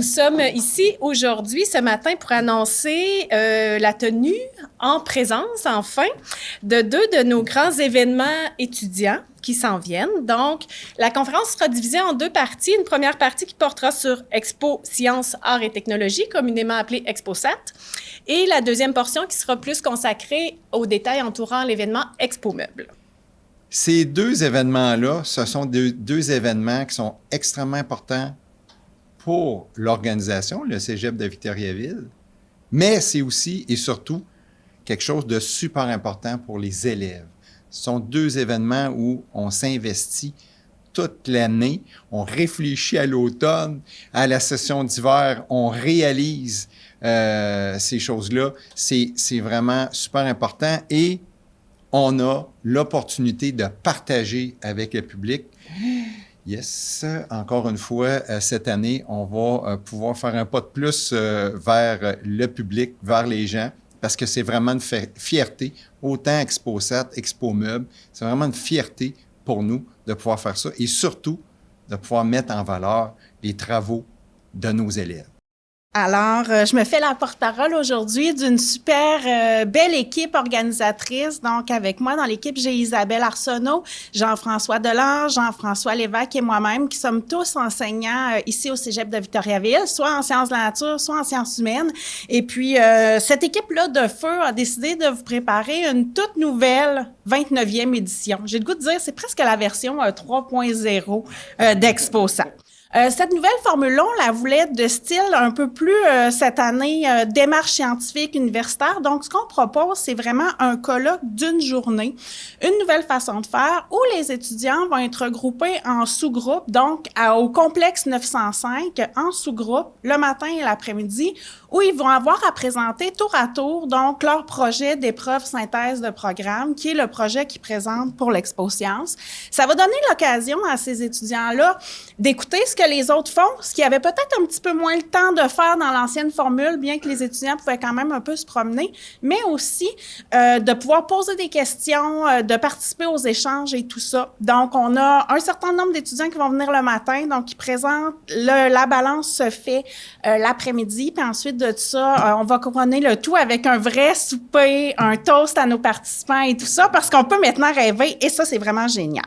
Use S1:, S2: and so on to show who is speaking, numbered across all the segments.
S1: sommes ici aujourd'hui, ce matin, pour annoncer la tenue en présence, enfin, de deux de nos grands événements étudiants qui s'en viennent. Donc, la conférence sera divisée en deux parties. Une première partie qui portera sur Expo Sciences, Arts et Technologies, communément appelée ExpoSat, et la deuxième portion qui sera plus consacrée aux détails entourant l'événement Expo Meubles.
S2: Ces deux événements-là, ce sont deux événements qui sont extrêmement importants pour l'organisation, le Cégep de Victoriaville, mais c'est aussi et surtout quelque chose de super important pour les élèves. Ce sont deux événements où on s'investit toute l'année, on réfléchit à l'automne, à la session d'hiver, on réalise ces choses-là. C'est vraiment super important et on a l'opportunité de partager avec le public. Yes, encore une fois, cette année, on va pouvoir faire un pas de plus vers le public, vers les gens, parce que c'est vraiment une fierté, autant ExpoSat, Expo Meubles, c'est vraiment une fierté pour nous de pouvoir faire ça et surtout de pouvoir mettre en valeur les travaux de nos élèves.
S3: Alors, je me fais la porte-parole aujourd'hui d'une super belle équipe organisatrice. Donc, avec moi dans l'équipe, j'ai Isabelle Arsenault, Jean-François Delange, Jean-François Lévesque et moi-même, qui sommes tous enseignants ici au Cégep de Victoriaville, soit en sciences de la nature, soit en sciences humaines. Et puis, cette équipe-là de feu a décidé de vous préparer une toute nouvelle 29e édition. J'ai le goût de dire, c'est presque la version 3.0 d'ExpoSat. Cette nouvelle formule-là, on la voulait de style un peu plus, cette année, démarche scientifique universitaire. Donc, ce qu'on propose, c'est vraiment un colloque d'une journée, une nouvelle façon de faire où les étudiants vont être regroupés en sous-groupes, donc au complexe 905, en sous-groupe, le matin et l'après-midi, où ils vont avoir à présenter tour à tour, donc, leur projet d'épreuve synthèse de programme, qui est le projet qu'ils présentent pour l'Expo Sciences. Ça va donner l'occasion à ces étudiants-là d'écouter ce que les autres font, ce qu'ils avaient peut-être un petit peu moins le temps de faire dans l'ancienne formule, bien que les étudiants pouvaient quand même un peu se promener, mais aussi de pouvoir poser des questions, de participer aux échanges et tout ça. Donc, on a un certain nombre d'étudiants qui vont venir le matin, donc qui présentent, la balance se fait l'après-midi, puis ensuite de ça, on va couronner le tout avec un vrai souper, un toast à nos participants et tout ça, parce qu'on peut maintenant rêver, et ça, c'est vraiment génial.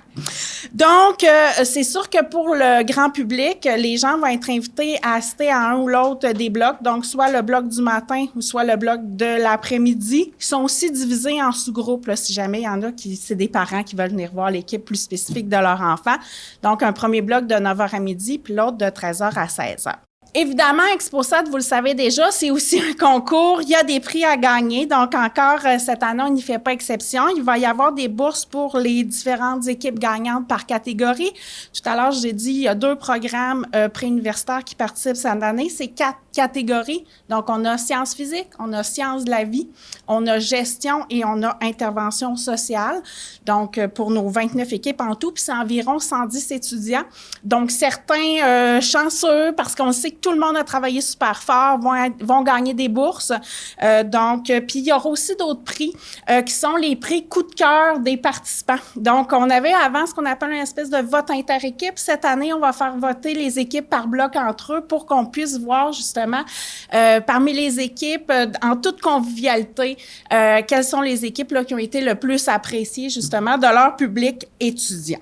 S3: Donc, c'est sûr que pour le grand public, les gens vont être invités à assister à un ou l'autre des blocs, donc soit le bloc du matin ou soit le bloc de l'après-midi. Ils sont aussi divisés en sous-groupes, là, si jamais il y en a qui, c'est des parents qui veulent venir voir l'équipe plus spécifique de leur enfant. Donc, un premier bloc de 9h à midi, puis l'autre de 13h à 16h. Évidemment, ExpoSat, vous le savez déjà, c'est aussi un concours. Il y a des prix à gagner. Donc, encore cette année, on n'y fait pas exception. Il va y avoir des bourses pour les différentes équipes gagnantes par catégorie. Tout à l'heure, j'ai dit, il y a 2 programmes préuniversitaires qui participent cette année. C'est 4 catégories. Donc, on a sciences physiques, on a sciences de la vie, on a gestion et on a intervention sociale. Donc, pour nos 29 équipes en tout, puis c'est environ 110 étudiants. Donc, certains chanceux, parce qu'on sait que tout le monde a travaillé super fort, vont gagner des bourses. Puis il y aura aussi d'autres prix qui sont les prix coup de cœur des participants. Donc, on avait avant ce qu'on appelle une espèce de vote inter-équipe. Cette année, on va faire voter les équipes par bloc entre eux pour qu'on puisse voir justement parmi les équipes, en toute convivialité, quelles sont les équipes là, qui ont été le plus appréciées justement de leur public étudiant.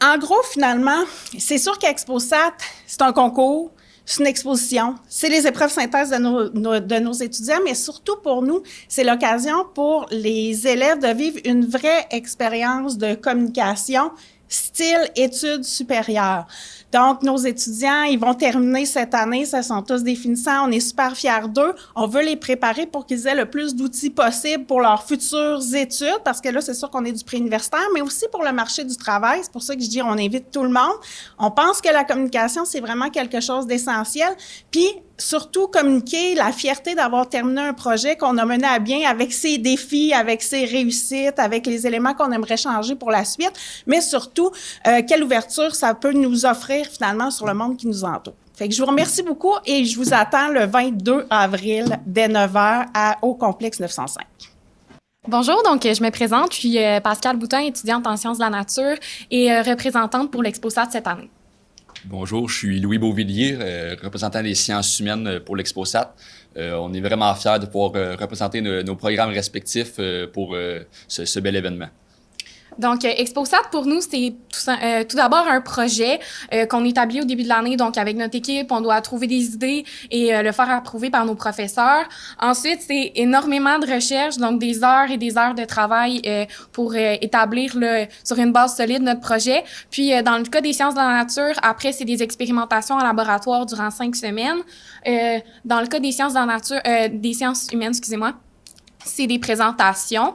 S3: En gros, finalement, c'est sûr qu'ExpoSat, c'est un concours, c'est une exposition, c'est les épreuves synthèse de nos étudiants, mais surtout pour nous, c'est l'occasion pour les élèves de vivre une vraie expérience de communication style études supérieures. Donc, nos étudiants, ils vont terminer cette année, ce sont tous des finissants, on est super fiers d'eux. On veut les préparer pour qu'ils aient le plus d'outils possible pour leurs futures études, parce que là, c'est sûr qu'on est du préuniversitaire, mais aussi pour le marché du travail. C'est pour ça que je dis, on invite tout le monde. On pense que la communication, c'est vraiment quelque chose d'essentiel. Puis, surtout communiquer la fierté d'avoir terminé un projet qu'on a mené à bien avec ses défis, avec ses réussites, avec les éléments qu'on aimerait changer pour la suite, mais surtout, quelle ouverture ça peut nous offrir finalement sur le monde qui nous entoure. Fait que je vous remercie beaucoup et je vous attends le 22 avril dès 9h au complexe 905.
S4: Bonjour, donc je me présente, je suis Pascale Boutin, étudiante en sciences de la nature et représentante pour l'ExpoSat cette année.
S5: Bonjour, je suis Louis Beauvillier, représentant des sciences humaines pour l'ExpoSat. On est vraiment fiers de pouvoir représenter nos programmes respectifs pour ce bel événement.
S4: Donc, ExpoSat, pour nous, c'est tout d'abord un projet qu'on établit au début de l'année. Donc, avec notre équipe, on doit trouver des idées et le faire approuver par nos professeurs. Ensuite, c'est énormément de recherche, donc des heures et des heures de travail pour établir sur une base solide notre projet. Puis, dans le cas des sciences de la nature, après, c'est des expérimentations en laboratoire durant 5 semaines. Dans le cas des sciences de la nature, des sciences humaines, excusez-moi, c'est des présentations.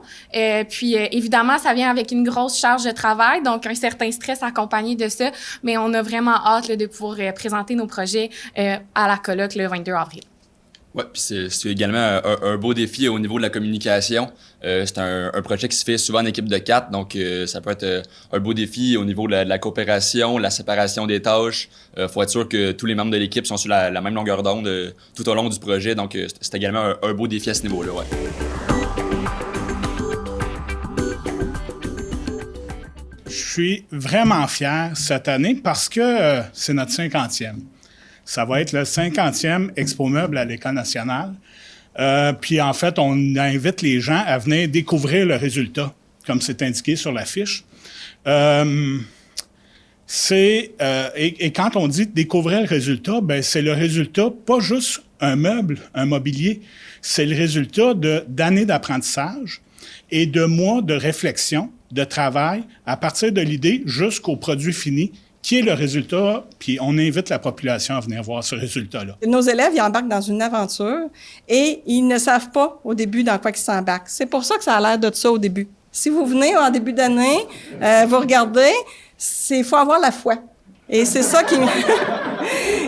S4: Puis, évidemment, ça vient avec une grosse charge de travail, donc un certain stress accompagné de ça, mais on a vraiment hâte là, de pouvoir présenter nos projets à la colloque le 22 avril.
S5: Oui, puis c'est également un beau défi au niveau de la communication. C'est un projet qui se fait souvent en équipe de 4, donc ça peut être un beau défi au niveau de la coopération, la séparation des tâches. Faut être sûr que tous les membres de l'équipe sont sur la même longueur d'onde tout au long du projet, donc c'est également un beau défi à ce niveau-là. Ouais.
S6: Je suis vraiment fier cette année parce que c'est notre 50e. Ça va être le 50e Expo Meuble à l'École nationale. Puis en fait, on invite les gens à venir découvrir le résultat, comme c'est indiqué sur l'affiche. Et quand on dit découvrir le résultat, ben c'est le résultat, pas juste un meuble, un mobilier, c'est le résultat d'années d'apprentissage et de mois de réflexion, de travail, à partir de l'idée jusqu'au produit fini, qui est le résultat, puis on invite la population à venir voir ce résultat-là.
S7: Nos élèves, ils embarquent dans une aventure et ils ne savent pas au début dans quoi ils s'embarquent. C'est pour ça que ça a l'air de ça au début. Si vous venez en début d'année, vous regardez, il faut avoir la foi. Et c'est ça qui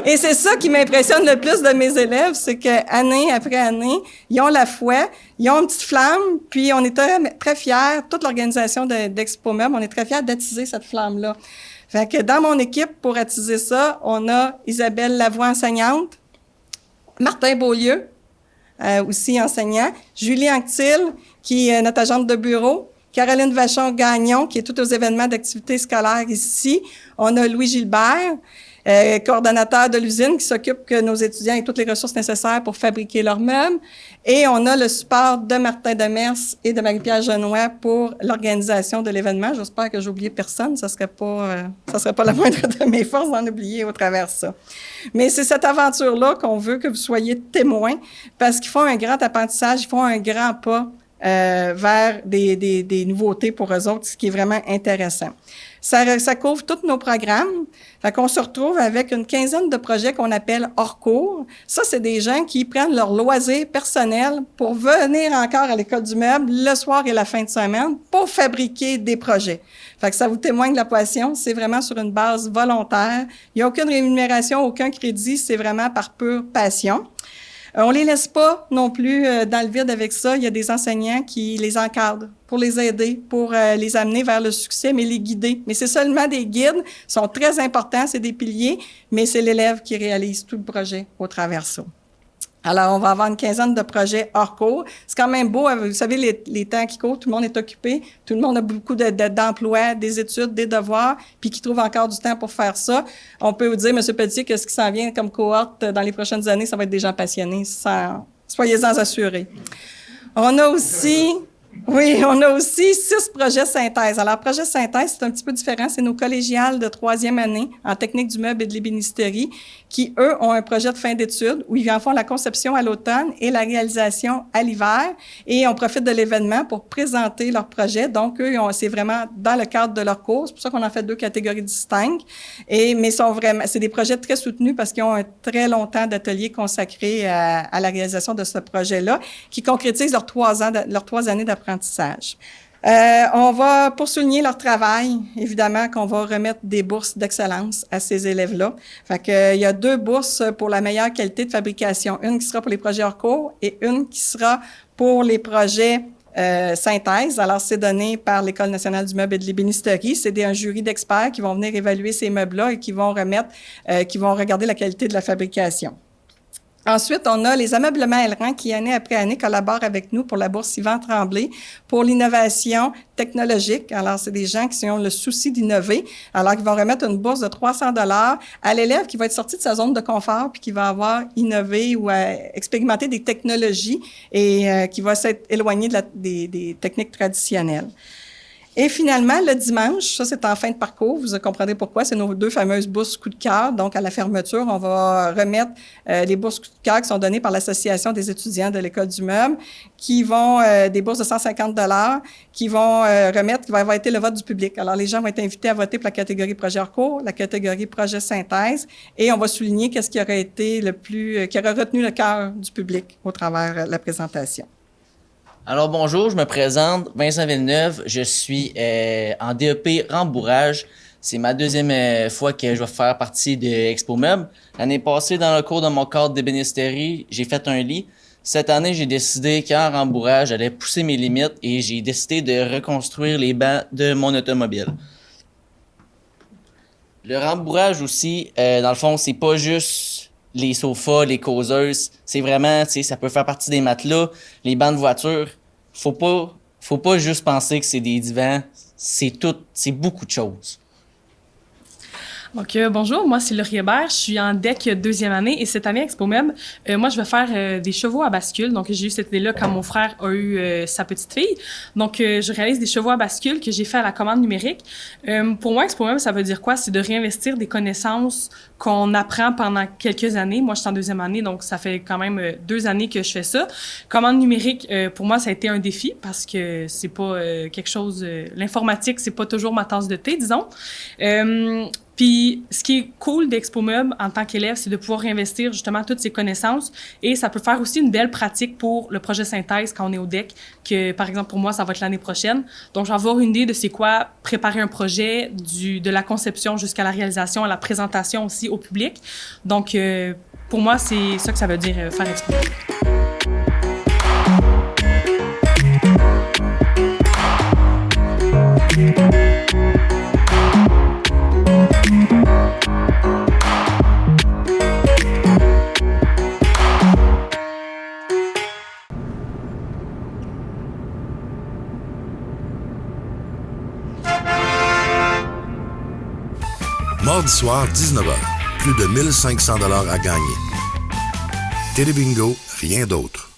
S7: et c'est ça qui m'impressionne le plus de mes élèves, c'est que année après année, ils ont la foi, ils ont une petite flamme, puis on est très, très fiers, toute l'organisation d'Expo Meuble, on est très fiers d'attiser cette flamme-là. Fait que dans mon équipe, pour attiser ça, on a Isabelle Lavoie, enseignante, Martin Beaulieu, aussi enseignant, Julie Anctil, qui est notre agente de bureau, Caroline Vachon-Gagnon, qui est tout aux événements d'activités scolaires ici. On a Louis Gilbert, coordonnateur de l'usine, qui s'occupe que nos étudiants aient toutes les ressources nécessaires pour fabriquer leurs meubles. Et on a le support de Martin Demers et de Marie-Pierre Genois pour l'organisation de l'événement. J'espère que j'ai oublié personne. Ça serait pas la moindre de mes forces d'en oublier au travers de ça. Mais c'est cette aventure-là qu'on veut que vous soyez témoins, parce qu'ils font un grand apprentissage, ils font un grand pas vers des nouveautés pour eux autres, ce qui est vraiment intéressant. Ça couvre tous nos programmes. Fait qu'on se retrouve avec une quinzaine de projets qu'on appelle hors cours. Ça, c'est des gens qui prennent leur loisir personnel pour venir encore à l'École du meuble le soir et la fin de semaine pour fabriquer des projets. Fait que ça vous témoigne de la passion. C'est vraiment sur une base volontaire. Il n'y a aucune rémunération, aucun crédit. C'est vraiment par pure passion. On les laisse pas non plus dans le vide avec ça. Il y a des enseignants qui les encadrent pour les aider, pour les amener vers le succès, mais les guider. Mais c'est seulement des guides, sont très importants, c'est des piliers, mais c'est l'élève qui réalise tout le projet au travers de ça. Alors, on va avoir une quinzaine de projets hors cours. C'est quand même beau, vous savez, les temps qui courent, tout le monde est occupé, tout le monde a beaucoup d'emplois, des études, des devoirs, puis qui trouve encore du temps pour faire ça. On peut vous dire, M. Pelletier, que ce qui s'en vient comme cohorte dans les prochaines années, ça va être des gens passionnés, soyez-en assurés. On a aussi 6 projets synthèse. Alors, projet synthèse, c'est un petit peu différent. C'est nos collégiales de 3e année en technique du meuble et de l'ébénisterie qui, eux, ont un projet de fin d'études où ils en font la conception à l'automne et la réalisation à l'hiver. Et on profite de l'événement pour présenter leur projet. Donc, eux, c'est vraiment dans le cadre de leur cours. C'est pour ça qu'on en fait 2 catégories distinctes. Mais c'est des projets très soutenus parce qu'ils ont un très long temps d'atelier consacré à la réalisation de ce projet-là qui concrétise leurs 3 années d'apprentissage. On va, pour souligner leur travail, évidemment qu'on va remettre des bourses d'excellence à ces élèves-là. Fait que, il y a 2 bourses pour la meilleure qualité de fabrication. Une qui sera pour les projets hors cours et une qui sera pour les projets synthèse. Alors, c'est donné par l'École nationale du meuble et de l'ébénisterie. C'est un jury d'experts qui vont venir évaluer ces meubles-là et qui vont regarder la qualité de la fabrication. Ensuite, on a les ameublements Elran qui, année après année, collaborent avec nous pour la bourse Yvan Tremblay pour l'innovation technologique. Alors, c'est des gens qui ont le souci d'innover. Alors, ils vont remettre une bourse de 300 $ à l'élève qui va être sorti de sa zone de confort puis qui va avoir innové ou expérimenté des technologies et qui va s'être éloigné des techniques traditionnelles. Et finalement, le dimanche, ça c'est en fin de parcours, vous comprendrez pourquoi, c'est nos 2 fameuses bourses coup de cœur. Donc, à la fermeture, on va remettre les bourses coup de cœur qui sont données par l'Association des étudiants de l'École du meuble, qui vont, des bourses de 150 $, qui vont remettre, qui va avoir été le vote du public. Alors, les gens vont être invités à voter pour la catégorie projet hors cours, la catégorie projet synthèse, et on va souligner qu'est-ce qui aurait été qui aurait retenu le cœur du public au travers de la présentation.
S8: Alors bonjour, je me présente, Vincent Villeneuve, je suis en DEP rembourrage. C'est ma 2e fois que je vais faire partie de Expo Meubles. L'année passée, dans le cours de mon cadre d'ébénisterie, j'ai fait un lit. Cette année, j'ai décidé qu'en rembourrage, j'allais pousser mes limites et j'ai décidé de reconstruire les bancs de mon automobile. Le rembourrage aussi, dans le fond, c'est pas juste les sofas, les causeuses, c'est vraiment, tu sais, ça peut faire partie des matelas, les bancs de voiture. Faut pas juste penser que c'est des divans, c'est beaucoup de choses.
S9: Donc, bonjour, moi, c'est Laurie Hébert. Je suis en DEC 2e année et cette année, à Expo Meubles, moi, je vais faire des chevaux à bascule. Donc, j'ai eu cette idée-là quand mon frère a eu sa petite fille. Donc, je réalise des chevaux à bascule que j'ai fait à la commande numérique. Pour moi, Expo Meubles, ça veut dire quoi? C'est de réinvestir des connaissances qu'on apprend pendant quelques années. Moi, je suis en 2e année, donc ça fait quand même 2 années que je fais ça. Commande numérique, pour moi, ça a été un défi parce que c'est pas quelque chose... l'informatique, c'est pas toujours ma tasse de thé, disons. Puis, ce qui est cool d'Expo Meubles en tant qu'élève, c'est de pouvoir réinvestir justement toutes ces connaissances et ça peut faire aussi une belle pratique pour le projet synthèse quand on est au DEC, que par exemple pour moi, ça va être l'année prochaine. Donc, je vais avoir une idée de c'est quoi préparer un projet de la conception jusqu'à la réalisation, à la présentation aussi au public. Donc, pour moi, c'est ça que ça veut dire faire Expo Meubles.
S10: Mardi soir, 19h. Plus de 1500 $ à gagner. Télébingo, rien d'autre.